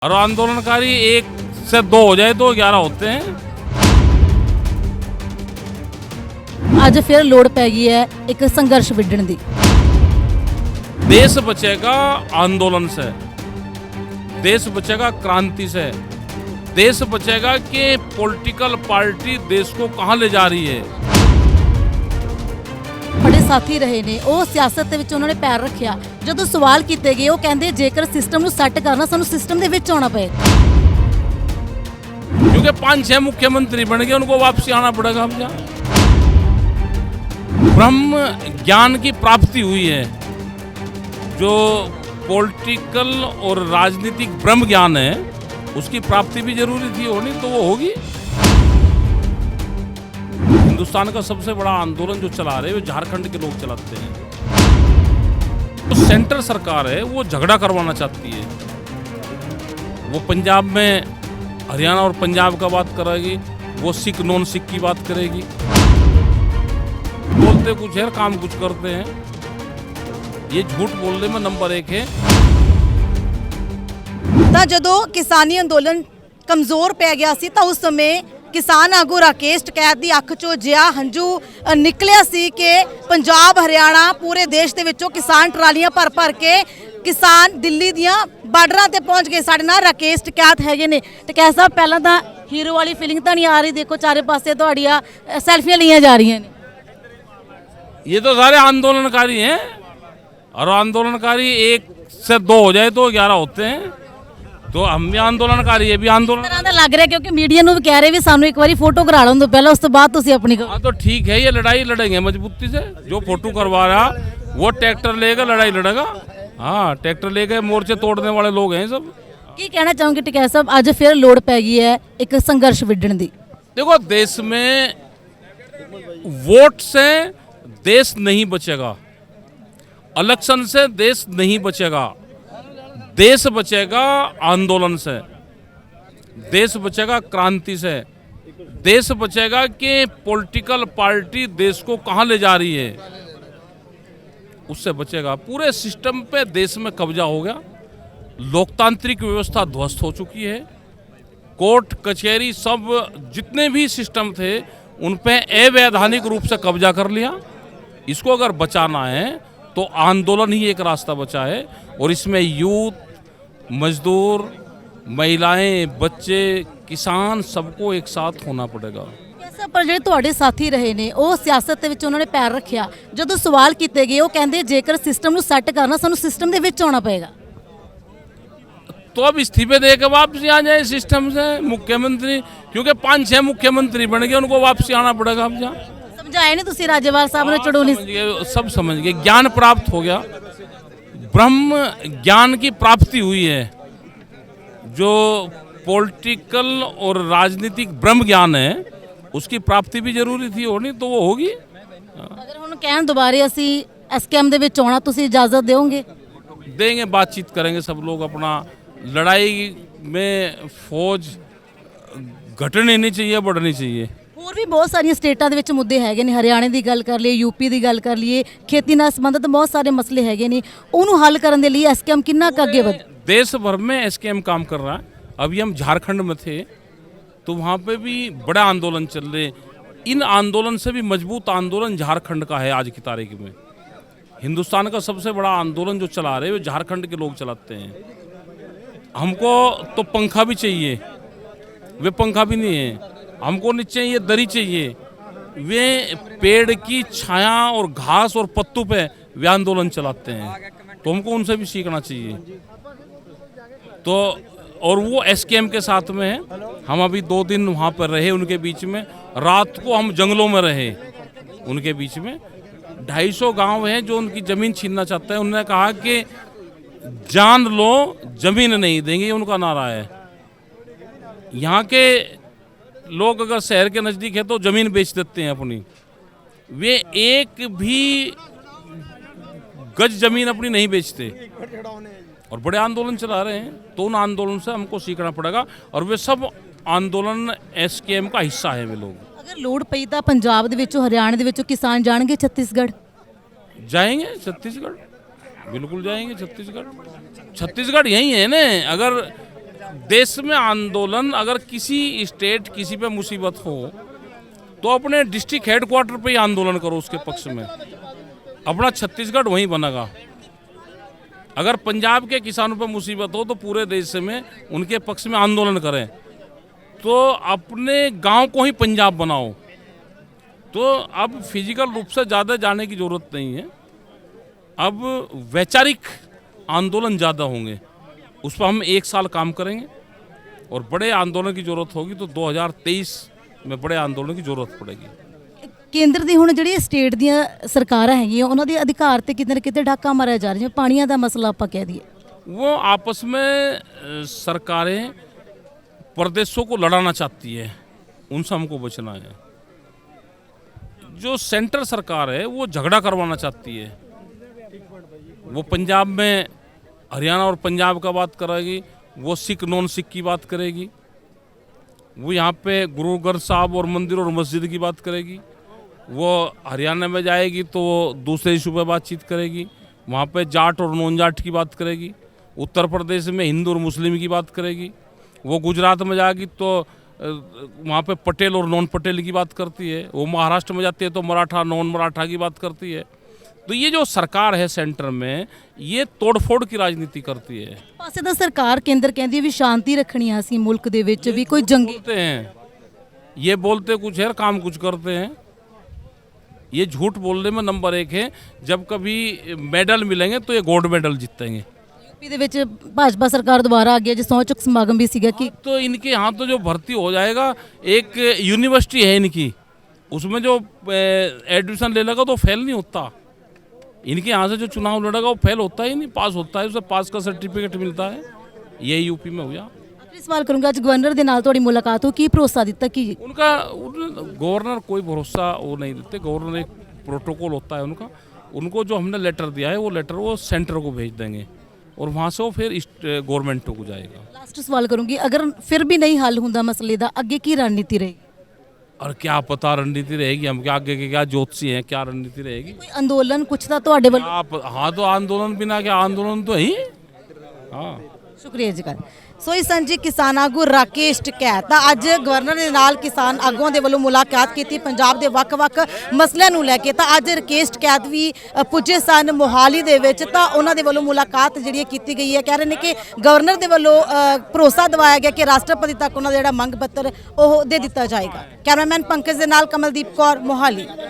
और आंदोलनकारी 1 से 2 हो जाए तो 11 होते हैं। ਅੱਜ ਫਿਰ ਲੋੜ ਪੈ ਗਈ ਹੈ ਇੱਕ ਸੰਘਰਸ਼ ਵਿੱਢਣ ਦੀ। देश बचेगा आंदोलन से, देश बचेगा क्रांति से, देश बचेगा कि पॉलिटिकल पार्टी देश को कहां ले जा रही है। बड़े साथी रहे ने ਉਹ ਸਿਆਸਤ ਦੇ ਵਿੱਚ ਉਹਨਾਂ ਨੇ ਪੈਰ ਰੱਖਿਆ। ਜਦੋਂ ਸਵਾਲ ਕੀਤੇ ਗਏ ਉਹ ਕਹਿੰਦੇ ਜੇਕਰ ਸਿਸਟਮ ਨੂੰ ਸੈੱਟ ਕਰਨਾ ਸਾਨੂੰ ਸਿਸਟਮ ਦੇ ਵਿੱਚ ਆਉਣਾ ਪਏਗਾ। क्योंकि 5-6 मुख्यमंत्री बन गए, उनको वापसी आना पड़ेगा। हम जहाँ ब्रह्म ज्ञान की प्राप्ति हुई है, जो पॉलिटिकल और राजनीतिक ब्रह्म ज्ञान है उसकी प्राप्ति भी जरूरी थी होनी, तो वो होगी। हिंदुस्तान का सबसे बड़ा आंदोलन जो चला रहे वो झारखंड के लोग चलाते हैं। तो सेंटर सरकार है वो झगड़ा करवाना चाहती है। वो पंजाब में हरियाणा और पंजाब का बात करेगी, वो सिख नॉन सिख की बात करेगी। बोलते कुछ है, काम कुछ करते हैं। ये झूठ बोलने में नंबर 1 है। ਤਾਂ ਜਦੋਂ ਕਿਸਾਨੀ ਅੰਦੋਲਨ ਕਮਜ਼ੋਰ ਪੈ ਗਿਆ ਸੀ ਤਾਂ ਉਸ ਸਮੇਂ ਕਿਸਾਨ ਆਗੂ ਰਾਕੇਸ਼ ਟਕੈਤ ਦੀ ਅੱਖ ਚੋਂ ਜਿਹਾ ਹੰਝੂ ਨਿਕਲਿਆ ਸੀ ਕਿ ਪੰਜਾਬ ਹਰਿਆਣਾ ਪੂਰੇ ਦੇਸ਼ ਦੇ ਵਿੱਚੋਂ ਕਿਸਾਨ ਟਰਾਲੀਆਂ ਭਰ ਕੇ ਕਿਸਾਨ ਦਿੱਲੀ ਦੀਆਂ ਬਾਰਡਰਾਂ ਤੇ ਪਹੁੰਚ ਗਏ। ਸਾਡੇ ਨਾਲ ਰਾਕੇਸ਼ ਟਕੈਤ ਹੈਗੇ ਨੇ। ਟਕੈਤ ਸਾਹਿਬ ਪਹਿਲਾਂ ਤਾਂ ਹੀਰੋ ਵਾਲੀ ਫੀਲਿੰਗ ਤਾਂ ਨਹੀਂ ਆ ਰਹੀ, ਦੇਖੋ ਚਾਰੇ ਪਾਸੇ ਤੁਹਾਡੀਆਂ ਸੈਲਫੀਆਂ ਲਈਆਂ ਜਾ ਰਹੀਆਂ ਨੇ। ये तो सारे आंदोलनकारी हैं, और आंदोलनकारी 1 से 2 हो जाए तो 11 होते हैं। तो हम भी आंदोलनकारी, ये भी आंदोलन। ਤਰ੍ਹਾਂ ਦਾ ਲੱਗ ਰਿਹਾ ਕਿਉਂਕਿ ਮੀਡੀਆ ਨੂੰ ਵੀ ਕਹਿ ਰਹੇ ਵੀ ਸਾਨੂੰ ਇੱਕ ਵਾਰੀ ਫੋਟੋ ਕਰਾ ਲਓ ਪਹਿਲਾਂ, ਉਸ ਤੋਂ ਬਾਅਦ ਤੁਸੀਂ ਆਪਣੀ हाँ तो ठीक है, ये लड़ाई लड़ेंगे मजबूती से। जो फोटो करवा रहा वो ट्रैक्टर लेगा, लड़ाई लड़ेगा। हाँ, ट्रैक्टर लेके मोर्चे तोड़ने वाले लोग हैं सब। ਕੀ ਕਹਿਣਾ ਚਾਹੋਗੇ ਟਕੈਤ ਸਾਹਿਬ ਅੱਜ ਫਿਰ ਲੋੜ ਪੈ ਗਈ ਹੈ ਇੱਕ ਸੰਘਰਸ਼ ਵਿੱਢਣ ਦੀ। देखो, देश में वोट से देश नहीं बचेगा, इलेक्शन से देश नहीं बचेगा। देश बचेगा आंदोलन से, देश बचेगा क्रांति से, देश बचेगा कि पॉलिटिकल पार्टी देश को कहां ले जा रही है, उससे बचेगा। पूरे सिस्टम पे देश में कब्जा हो गया। लोकतांत्रिक व्यवस्था ध्वस्त हो चुकी है। कोर्ट कचहरी सब जितने भी सिस्टम थे उन पे अवैधानिक रूप से कब्जा कर लिया। इसको अगर बचाना है तो आंदोलन ही एक रास्ता बचा है, और इसमें यूथ, मजदूर, महिलाएं, बच्चे, किसान सबको एक साथ होना पड़ेगा। ਪਰ ਜਿਹੜੇ ਤੁਹਾਡੇ ਸਾਥੀ ਰਹੇ ਨੇ ਉਹ ਸਿਆਸਤ ਦੇ ਵਿੱਚ ਉਹਨਾਂ ਨੇ ਪੈਰ ਰੱਖਿਆ। ਜਦੋਂ ਸਵਾਲ ਕੀਤੇ ਗਏ ਉਹ ਕਹਿੰਦੇ ਜੇਕਰ ਸਿਸਟਮ ਨੂੰ ਸੈੱਟ ਕਰਨਾ ਸਾਨੂੰ ਸਿਸਟਮ ਦੇ ਵਿੱਚ ਆਉਣਾ ਪਏਗਾ। तो अब इस्तीफे दे के वापसी आ जाए सिस्टम से मुख्यमंत्री, क्योंकि 5-6 मुख्यमंत्री बन गए, उनको वापसी आना पड़ेगा। अब जहाँ ਸਮਝਾਏ ਨਹੀਂ ਤੁਸੀਂ ਰਾਜੇਵਾਲ ਸਾਹਿਬ ਨੇ ਚੜੂਨੀ सब समझ गए, ज्ञान प्राप्त हो गया। ब्रह्म ज्ञान की प्राप्ति हुई है, जो पॉलिटिकल और राजनीतिक ब्रह्म ज्ञान है उसकी प्राप्ति भी जरूरी थी होनी, तो वो होगी। ਅਗਰ ਹੁਣ ਕਹਿਣ ਦੁਬਾਰੇ ਅਸੀਂ ਐਸਕੇਐਮ ਦੇ ਵਿੱਚ ਆਉਣਾ ਤੁਸੀਂ ਇਜਾਜ਼ਤ ਦਿਓਗੇ? देंगे, बातचीत करेंगे सब लोग। अपना लड़ाई में फौज घटनी नहीं चाहिए, बढ़नी चाहिए। ਹੋਰ ਵੀ ਬਹੁਤ ਸਾਰੀਆਂ ਸਟੇਟਾਂ ਦੇ ਵਿੱਚ ਮੁੱਦੇ ਹੈਗੇ ਨੇ। ਹਰਿਆਣੇ ਦੀ ਗੱਲ ਕਰ ਲਈਏ, ਯੂਪੀ ਦੀ ਗੱਲ ਕਰ ਲਈਏ, ਖੇਤੀ ਨਾਲ ਸੰਬੰਧਿਤ ਬਹੁਤ ਸਾਰੇ ਮਸਲੇ ਹੈਗੇ ਨੇ। ਉਹਨੂੰ ਹੱਲ ਕਰਨ ਦੇ ਲਈ ਐਸਕੇਐਮ ਕਿੰਨਾ ਕੁ ਅੱਗੇ ਵਧ देश भर में एसकेएम काम कर रहा है। अभी हम झारखंड में थे तो वहाँ पे भी बड़ा आंदोलन चल रहे। इन आंदोलन से भी मजबूत आंदोलन झारखंड का है। आज की तारीख में हिंदुस्तान का सबसे बड़ा आंदोलन जो चला रहे वो झारखंड के लोग चलाते हैं। हमको तो पंखा भी चाहिए, वे पंखा भी नहीं है। हमको नहीं चाहिए दरी चाहिए, वे पेड़ की छाया और घास और पत्तों पे वे आंदोलन चलाते हैं। तो हमको उनसे भी सीखना चाहिए। तो और वो एसकेएम के साथ में है। हम अभी 2 दिन वहाँ पर रहे उनके बीच में। रात को हम जंगलों में रहे उनके बीच में। 250 गांव हैं जो उनकी ज़मीन छीनना चाहते हैं। उन्होंने कहा कि जान लो ज़मीन नहीं देंगे, ये उनका नारा है। यहाँ के लोग अगर शहर के नज़दीक है तो ज़मीन बेच देते हैं अपनी। वे एक भी गज ज़मीन अपनी नहीं बेचते और बड़े आंदोलन चला रहे हैं। तो उन आंदोलन से हमको सीखना पड़ेगा, और वे सब आंदोलन एसकेएम का हिस्सा है वे लोग। ਅਗਰ ਲੋੜ ਪਈ ਤਾਂ ਪੰਜਾਬ ਦੇ ਵਿੱਚੋਂ ਹਰਿਆਣਾ ਦੇ ਵਿੱਚੋਂ ਕਿਸਾਨ ਜਾਣਗੇ ਛੱਤੀਸਗढ़? जाएंगे छत्तीसगढ़, बिल्कुल जाएंगे छत्तीसगढ़। छत्तीसगढ़ यही है ना। अगर देश में आंदोलन, अगर किसी स्टेट किसी पे मुसीबत हो तो अपने डिस्ट्रिक्ट हेडक्वार्टर पे ही आंदोलन करो उसके पक्ष में। अपना छत्तीसगढ़ वहीं बनेगा। अगर पंजाब के किसानों पे मुसीबत हो तो पूरे देश में उनके पक्ष में आंदोलन करें। तो अपने गांव को ही पंजाब बनाओ। तो अब फिजिकल रूप से ज़्यादा जाने की ज़रूरत नहीं है, अब वैचारिक आंदोलन ज़्यादा होंगे। उस पर हम 1 साल काम करेंगे और बड़े आंदोलन की ज़रूरत होगी तो 2023 में बड़े आंदोलन की ज़रूरत पड़ेगी। ਕੇਂਦਰ ਦੀ ਹੁਣ ਜਿਹੜੀ ਸਟੇਟ ਦੀਆਂ ਸਰਕਾਰਾਂ ਹੈਗੀਆਂ ਉਹਨਾਂ ਦੇ ਅਧਿਕਾਰ ਤੇ ਕਿਤੇ ਨਾ ਕਿਤੇ ਡਾਕਾ ਮਾਰਿਆ ਜਾ ਰਿਹਾ, ਜਿਵੇਂ ਪਾਣੀਆਂ ਦਾ ਮਸਲਾ ਆਪਾਂ ਕਹਿ ਦਈਏ। वो आपस में सरकारें प्रदेशों को लड़ाना चाहती है, उनसे हमको बचना है। जो सेंटर सरकार है वो झगड़ा करवाना चाहती है। वो पंजाब में हरियाणा और पंजाब का बात करेगी, वो सिख नॉन सिख की बात करेगी, वो यहाँ पे गुरु ग्रंथ साहब और मंदिर और मस्जिद की बात करेगी। वो हरियाणा में जाएगी तो वो दूसरे इशू पे बातचीत करेगी, वहाँ पे जाट और नॉन जाट की बात करेगी। उत्तर प्रदेश में हिंदू और मुस्लिम की बात करेगी। वो गुजरात में जाएगी तो वहाँ पे पटेल और नॉन पटेल की बात करती है। वो महाराष्ट्र में जाती है तो मराठा नॉन मराठा की बात करती है। तो ये जो सरकार है सेंटर में, ये तोड़फोड़ की राजनीति करती है। ਪਾਸੇ ਦਾ ਸਰਕਾਰ ਕੇਂਦਰ ਕਹਿੰਦੀ ਹੈ ਵੀ ਸ਼ਾਂਤੀ ਰੱਖਣੀ ਆ ਅਸੀਂ ਮੁਲਕ ਦੇ ਵਿੱਚ ਵੀ ਕੋਈ ਜੰਗੀ बोलते हैं, ये बोलते कुछ है, काम कुछ करते हैं। ये झूठ बोलने में नंबर 1 है। जब कभी मेडल मिलेंगे तो ये गोल्ड मेडल जीतेंगे। ਯੂਪੀ ਦੇ ਵਿੱਚ ਭਾਜਪਾ ਸਰਕਾਰ ਦੁਬਾਰਾ ਆ ਗਈ, ਜਿਸ ਸਹੁੰ ਚੁੱਕ ਸਮਾਗਮ ਵੀ ਸੀਗਾ ਕਿ तो इनके यहाँ तो जो भर्ती हो जाएगा, एक यूनिवर्सिटी है इनकी, उसमें जो एडमिशन ले लेगा तो फेल नहीं होता। इनके यहाँ से जो चुनाव लड़ेगा वो फेल होता ही नहीं, पास होता है, उसे पास का सर्टिफिकेट मिलता है। ये यूपी में हुआ। ਆਖਰੀ ਸਵਾਲ ਕਰੂੰਗਾ, ਅੱਜ ਗਵਰਨਰ ਦੇ ਨਾਲ ਤੁਹਾਡੀ ਮੁਲਾਕਾਤ ਹੋ, ਕੀ ਭਰੋਸਾ ਦਿੱਤਾ कि गवर्नर कोई भरोसा वो नहीं देते। गवर्नर एक प्रोटोकॉल होता है उनका, उनको जो हमने लेटर दिया है वो लेटर वो सेंटर को भेज देंगे और वहाँ से वो फिर गवर्नमेंट को जाएगा। ਲਾਸਟ ਸਵਾਲ ਕਰੂੰਗੀ, ਅਗਰ ਫਿਰ ਵੀ ਨਹੀਂ ਹੱਲ ਹੁੰਦਾ ਮਸਲੇ ਦਾ, ਅੱਗੇ ਕੀ ਰਣਨੀਤੀ ਰਹੇਗੀ? और क्या पता रणनीति रहेगी, हम क्या आगे के क्या ज्योतिषी हैं, क्या रणनीति रहेगी। ਕੋਈ ਅੰਦੋਲਨ ਕੁਛ ਤਾਂ ਤੁਹਾਡੇ ਵੱਲੋਂ? आप हाँ, तो आंदोलन बिना क्या, आंदोलन तो है ही। हाँ, ਸ਼ੁਕਰੀਆ ਜੀ। ਸੋ ਇਸ ਸੰਜੀ ਕਿਸਾਨ ਆਗੂ ਰਾਕੇਸ਼ ਟਕੈਤ ਤਾਂ ਅੱਜ ਗਵਰਨਰ ਦੇ ਨਾਲ ਕਿਸਾਨ ਆਗੂਆਂ ਦੇ ਵੱਲੋਂ ਮੁਲਾਕਾਤ ਕੀਤੀ ਪੰਜਾਬ ਦੇ ਵੱਖ-ਵੱਖ ਮਸਲਿਆਂ ਨੂੰ ਲੈ ਕੇ। ਤਾਂ ਅੱਜ ਰਾਕੇਸ਼ ਟਕੈਤ ਵੀ ਪੁੱਜੇ ਸਨ ਮੋਹਾਲੀ ਦੇ ਵਿੱਚ, ਤਾਂ ਉਹਨਾਂ ਦੇ ਵੱਲੋਂ ਮੁਲਾਕਾਤ ਜਿਹੜੀ ਹੈ ਕੀਤੀ ਗਈ ਹੈ। ਕਹਿ ਰਹੇ ਨੇ ਕਿ ਗਵਰਨਰ ਦੇ ਵੱਲੋਂ ਭਰੋਸਾ ਦਿਵਾਇਆ ਗਿਆ ਕਿ ਰਾਸ਼ਟਰਪਤੀ ਤੱਕ ਉਹਨਾਂ ਦਾ ਜਿਹੜਾ ਮੰਗ ਪੱਤਰ ਉਹ ਦੇ ਦਿੱਤਾ ਜਾਏਗਾ। ਕੈਮਰਾਮੈਨ ਪੰਕਜ ਦੇ ਨਾਲ ਕਮਲਦੀਪ ਕੌਰ, ਮੋਹਾਲੀ।